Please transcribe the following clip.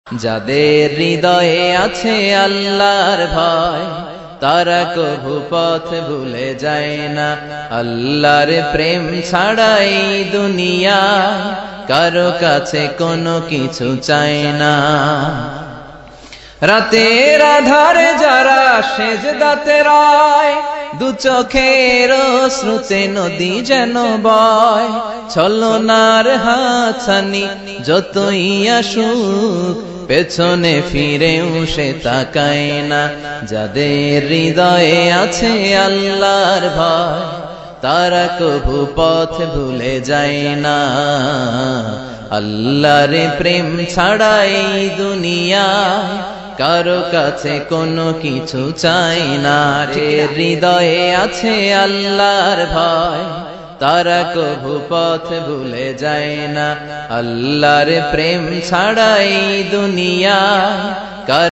যাদের হৃদয়ে আছে আল্লাহর ভয়, তারা কভু পথ ভুলে যায় না। আল্লাহর প্রেম ছাড়াই দুনিয়ায় কারো কাছে কোনো কিছু চায় না। রাতের আধারে যারা সেজদাতে রয়, দু চোখের শ্রুতে নদী যেন বয়। ছলনার হাতছানি যতই আসুক, পেছনে ফিরেও সে তাকায় না। যাদের হৃদয়ে আছে আল্লাহর ভয়, তারা কভু পথ ভুলে যায় না। আল্লাহর প্রেম ছাড়াই দুনিয়ায় কারো কাছে কোনো কিছু চাই না। রে হৃদয়ে আছে আল্লাহর ভয়, তারা কভু পথ ভুলে যায় না। আল্লাহর প্রেম ছাড়াই দুনিয়ায়